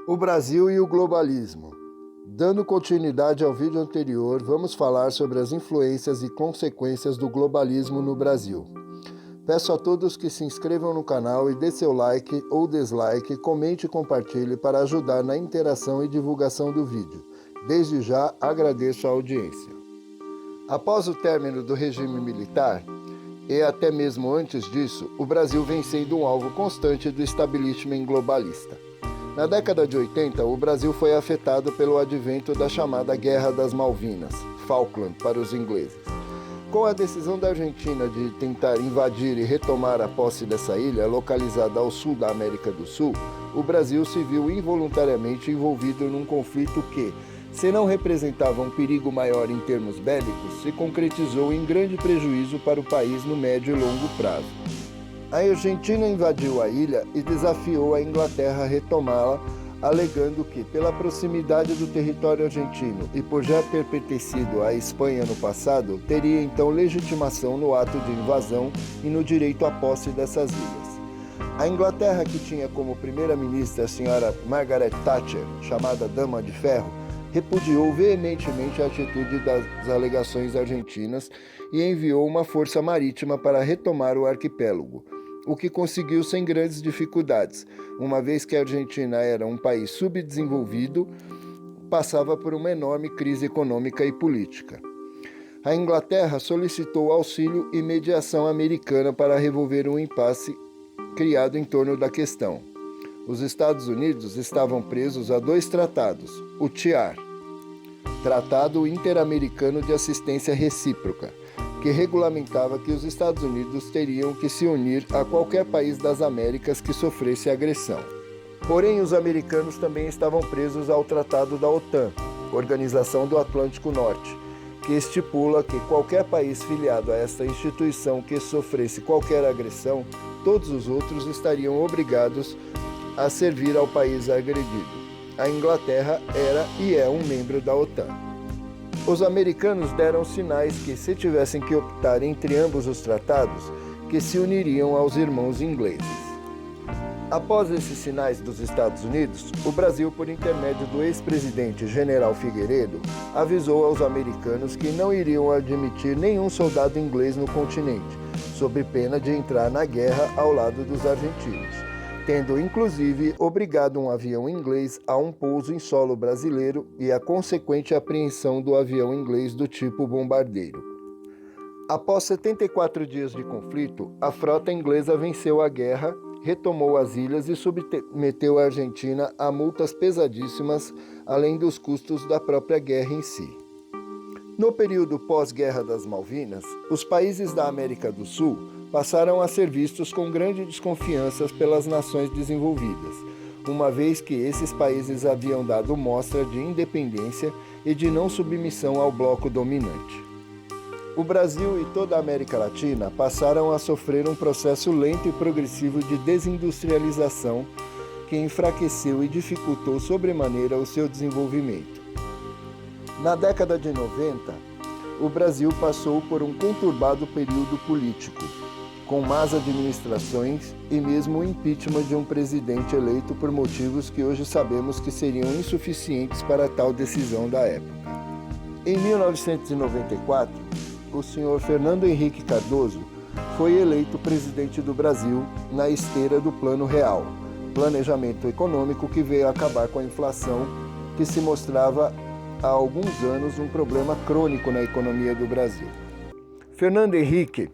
O Brasil e o globalismo. Dando continuidade ao vídeo anterior, vamos falar sobre as influências e consequências do globalismo no Brasil. Peço a todos que se inscrevam no canal e dê seu like ou dislike, comente e compartilhe para ajudar na interação e divulgação do vídeo. Desde já agradeço a audiência. Após o término do regime militar, e até mesmo antes disso, o Brasil vem sendo um alvo constante do establishment globalista. Na década de 80, o Brasil foi afetado pelo advento da chamada Guerra das Malvinas, Falkland para os ingleses. Com a decisão da Argentina de tentar invadir e retomar a posse dessa ilha, localizada ao sul da América do Sul, o Brasil se viu involuntariamente envolvido num conflito que, se não representava um perigo maior em termos bélicos, se concretizou em grande prejuízo para o país no médio e longo prazo. A Argentina invadiu a ilha e desafiou a Inglaterra a retomá-la, alegando que, pela proximidade do território argentino e por já ter pertencido à Espanha no passado, teria então legitimação no ato de invasão e no direito à posse dessas ilhas. A Inglaterra, que tinha como primeira-ministra a senhora Margaret Thatcher, chamada Dama de Ferro, repudiou veementemente a atitude das alegações argentinas e enviou uma força marítima para retomar o arquipélago, o que conseguiu sem grandes dificuldades, uma vez que a Argentina era um país subdesenvolvido, passava por uma enorme crise econômica e política. A Inglaterra solicitou auxílio e mediação americana para resolver um impasse criado em torno da questão. Os Estados Unidos estavam presos a dois tratados, o TIAR, Tratado Interamericano de Assistência Recíproca, que regulamentava que os Estados Unidos teriam que se unir a qualquer país das Américas que sofresse agressão. Porém, os americanos também estavam presos ao Tratado da OTAN, Organização do Atlântico Norte, que estipula que qualquer país filiado a esta instituição que sofresse qualquer agressão, todos os outros estariam obrigados a servir ao país agredido. A Inglaterra era e é um membro da OTAN. Os americanos deram sinais que, se tivessem que optar entre ambos os tratados, que se uniriam aos irmãos ingleses. Após esses sinais dos Estados Unidos, o Brasil, por intermédio do ex-presidente General Figueiredo, avisou aos americanos que não iriam admitir nenhum soldado inglês no continente, sob pena de entrar na guerra ao lado dos argentinos, tendo inclusive obrigado um avião inglês a um pouso em solo brasileiro e a consequente apreensão do avião inglês do tipo bombardeiro. Após 74 dias de conflito, a frota inglesa venceu a guerra, retomou as ilhas e submeteu a Argentina a multas pesadíssimas, além dos custos da própria guerra em si. No período pós-Guerra das Malvinas, os países da América do Sul passaram a ser vistos com grande desconfiança pelas nações desenvolvidas, uma vez que esses países haviam dado mostra de independência e de não submissão ao bloco dominante. O Brasil e toda a América Latina passaram a sofrer um processo lento e progressivo de desindustrialização que enfraqueceu e dificultou sobremaneira o seu desenvolvimento. Na década de 90, o Brasil passou por um conturbado período político, com más administrações e mesmo o impeachment de um presidente eleito por motivos que hoje sabemos que seriam insuficientes para tal decisão da época. Em 1994, o senhor Fernando Henrique Cardoso foi eleito presidente do Brasil na esteira do Plano Real, planejamento econômico que veio acabar com a inflação que se mostrava há alguns anos um problema crônico na economia do Brasil. Fernando Henrique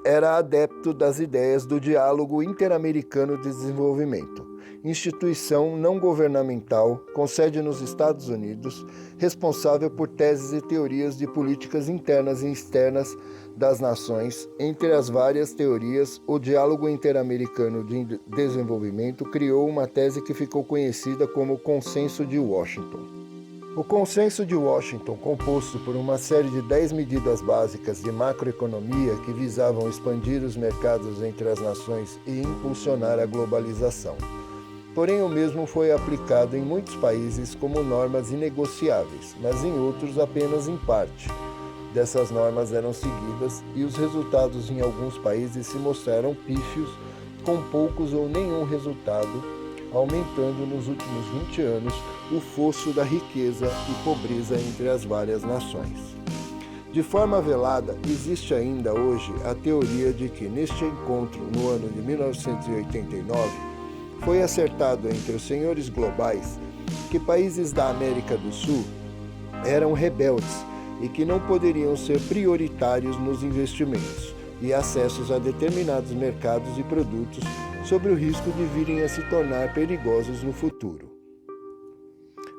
era adepto das ideias do Diálogo Interamericano de Desenvolvimento, instituição não governamental com sede nos Estados Unidos, responsável por teses e teorias de políticas internas e externas das nações. Entre as várias teorias, o Diálogo Interamericano de Desenvolvimento criou uma tese que ficou conhecida como Consenso de Washington. O Consenso de Washington, composto por uma série de 10 medidas básicas de macroeconomia que visavam expandir os mercados entre as nações e impulsionar a globalização. Porém, o mesmo foi aplicado em muitos países como normas inegociáveis, mas em outros apenas em parte. Dessas normas eram seguidas e os resultados em alguns países se mostraram pífios, com poucos ou nenhum resultado aumentando nos últimos 20 anos o fosso da riqueza e pobreza entre as várias nações. De forma velada, existe ainda hoje a teoria de que neste encontro, no ano de 1989, foi acertado entre os senhores globais que países da América do Sul eram rebeldes e que não poderiam ser prioritários nos investimentos e acessos a determinados mercados e produtos sob o risco de virem a se tornar perigosos no futuro.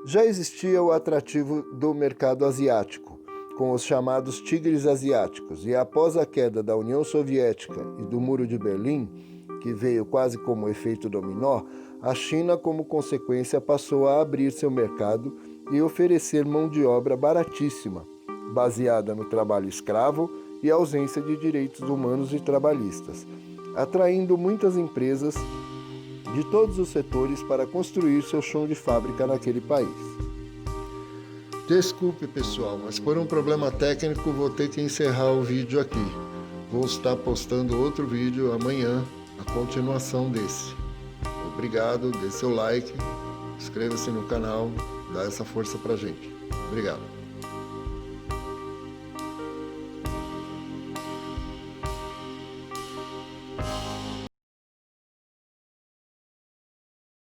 Já existia o atrativo do mercado asiático, com os chamados tigres asiáticos, e após a queda da União Soviética e do Muro de Berlim, que veio quase como efeito dominó, a China, como consequência, passou a abrir seu mercado e oferecer mão de obra baratíssima, baseada no trabalho escravo e ausência de direitos humanos e trabalhistas, atraindo muitas empresas de todos os setores para construir seu chão de fábrica naquele país. Desculpe, pessoal, mas por um problema técnico vou ter que encerrar o vídeo aqui. Vou estar postando outro vídeo amanhã, a continuação desse. Obrigado, dê seu like, inscreva-se no canal, dá essa força pra gente. Obrigado.